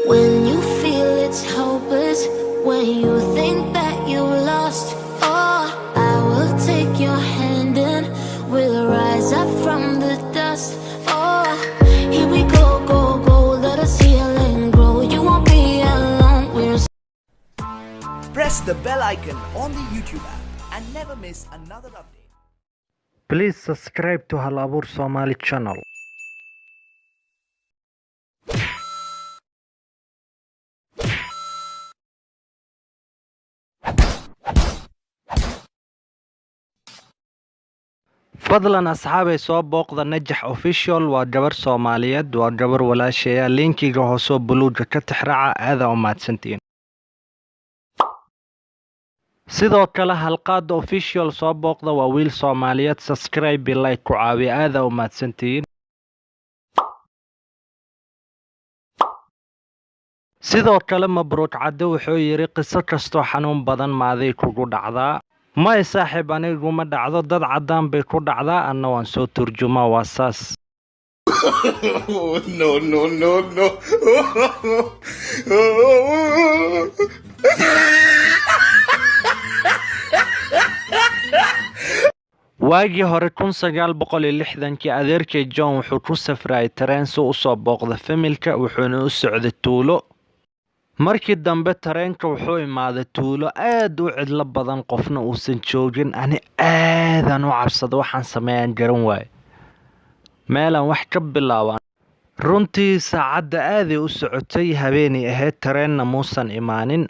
When you feel it's hopeless, when you think that you lost, oh, I will take your hand and we'll rise up from the dust. Oh, here we go, go, go, let us heal and grow. You won't be alone, we're Press the bell icon on the YouTube app and never miss another update. Please subscribe to Hal Abuur Somali channel. fadlan asxaabay soo booqda Najax official waa gabar Soomaaliyeed waa gabar walaasheeya linkiga hoosoo buluuga ka tixraaca aada u mahadsantiin sidoo kale halqaad official soo booqda waa wiil Soomaaliyeed subscribe like ku caawi aada u mahadsantiin sidoo kale mabruuc cadde wuxuu yiri qiso kasto xanuun badan maaday kugu dhacdaa ما يساحب anigu ma dhacdo dad cadaan bay ku dhacdaa anna waan soo turjumaa waa saas no. waagii hore 1960kii adeerkay John wuxuu ku safray tareen soo u soo booqda familka wuxuuna u socday tuulo markii dambe tareenka wuxuu imaaday tuulo aad u cidlo badan qofna uusan joogin ani aadan u cabsado waxaan sameeyaan garan waay meelan wax ka bilaaban runtii saacada aad u socotay habeenii ahayd tareenna muusan imaanin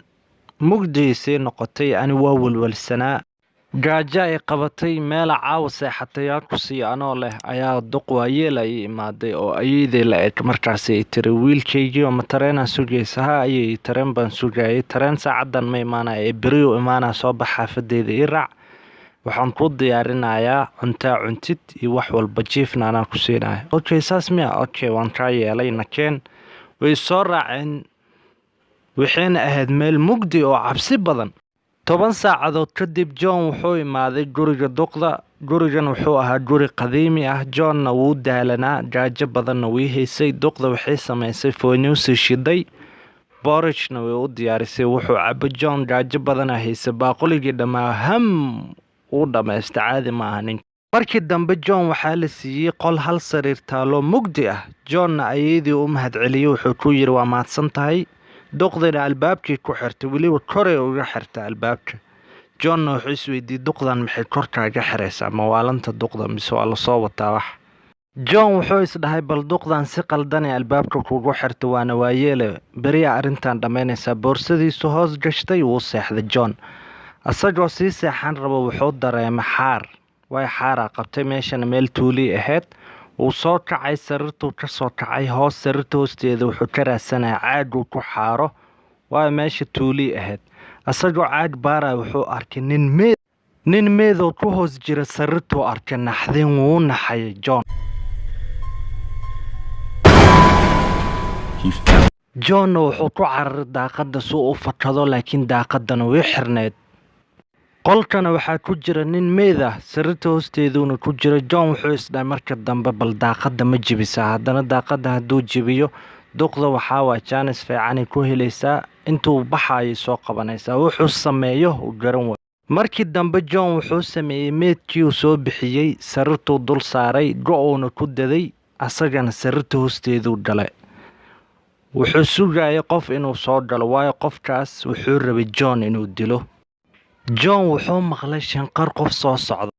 mugdiisii noqotay ani waa walwalsanaa gaajo ay qabatay meel caawa seexatay ku sii anoo leh ayaa duq waayeel ay imaaday oo ayeeday la eg markaas ay tiri wiilkaygii oo tareenan sugaysa ayay tareen baan sugayay tareen saacadan ma imaanaa ee bariyo imaanaa soo bax xaafadeeda i raac waxaan ku diyaarinayaa cuntid iyo wax walba jiifna anaa ku siinahay okay saas miya okay waan ka yeelay nakeen way soo raaceen waxayna ahayd meel mugdi oo cabsi badan 10 saacadood kadib John wuxuu imaaday guriga duqda gurigan wuxuu ahaa guri qadiimi ah Johnna wuu daalanaa gaajo badanna way haysay duqda waxay sameysay foonuusi shiday borishna way u diyaarisay wuxuu cabo John gaajo badan haysay baaquligii dhamaa ham uu dhameystay caadi ma ahanin markii dambe John waxaa la siiyay qol hal sariir taalo mugdi ah Johnna ayeedii u mahad celiyay wuxuu ku yiri waa mahadsan tahay duqdina albaabkii ku xirtay waliba kore uga xirtay albaabka John wuxuu isweydiiyay duqdan maxay korkaaga xiraysaa mawaalanta duqda mise waa la soo wataa wax John wuxuu isdhahay bal duqdan si qaldan albaabka kugu xirtay waana waayeele bariya arintan dhameynaysa boorsadiisu hoos gashtay wuu seexday John asagoo si seexan rabo wuxuu dareemay xaar way xaara qabtay meeshan meel tuuli ahayd uu soo kacay sariirtu ka soo kacay hoos sariirta hoosteeda wuxuu ka raadsanaa caag uu ku xaaro waa meesha tuuli ahayd asagoo caag baara wuxuu arkay nin meed oo ku hoos jira sariirtu arkay naxdin wuu naxay John wuxuu ku cararay daaqada soo u fakado laakiin daaqadana way xirneed qolkana waxaa ku jira nin meeda sariirta hoosteeduna ku jira John wuxuu isdhaay marka dambe bal daaqada ma jibisa haddana daaqada haduu jibiyo duqda waxaa waa chance fiican ku helaysaa intuu baxay soo qabanaysaa wuxuu sameeyo u garan way markii dambe John wuxuu sameeyay meedkii soo bixiyay sariirtu dul saaray go'oona ku daday asagana sariirta hoosteedu galay wuxuu sugayay qof inuu soo galo waayo qofkaas wuxuu rabay John inuu dilo John wuxuu maqlay shanqar qof soo socda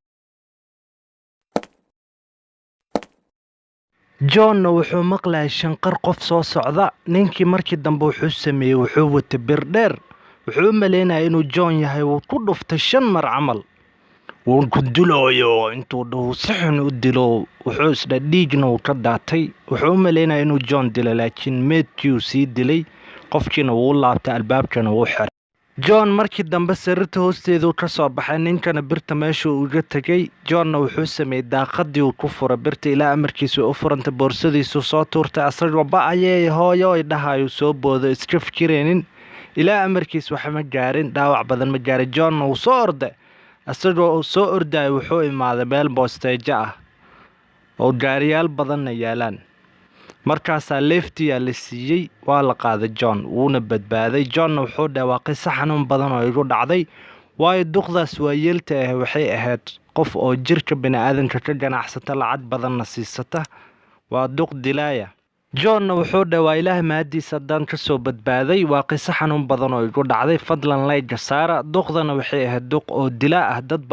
John wuxuu maqlay shanqar qof soo socda ninkii markii dambe wuxuu sameeyay wuxuu wata bir dheer wuxuu maleynaa inuu John yahay uu ku dhuftay 5 mar camal wuu ku dilooyo intuu dhaw saxan u dilo wuxuu isla dhiigna uu ka daatay wuxuu maleynaa inuu John dilay laakiin meedkii sii dilay qofkiina wuu laabtay albaabkana wuu xiray John markii dambe sariirta hoosteedu ka soo baxay ninkana birta meesha uu uga tagay John wuxuu sameeyay daaqadii uu ku furay birta ilaa amarkiisu u furanta boorsadiisu soo tuurtay asagoo baayay hooyo ay dhahayo soo boodo iska fikireenin ilaa amarkiisu waxa ma gaarin dhaawac badan ma gaarin John uu soo orday asagoo soo orday wuxuu imaaday meel boosteejo ah oo gaariyaal badan yaalaan markaasaa leeftiyaa la siiyey waa la qaaday John wuuna badbaaday John wuxuu dhawaaqay si xanuun badan oo igu dhacday waayo duqdaas waayeelta ah waxay ahayd qof oo jirka bini'aadanka ka ganacsata lacag badanna siisata waa duq dilaaya John wuxuu dhawaa Ilaah maadiisa dan ka soo badbaaday waa qiso xanuun badan oo igu dhacday fadlan like saara duqdana waxay ahayd duq oo dilaa ah dad badan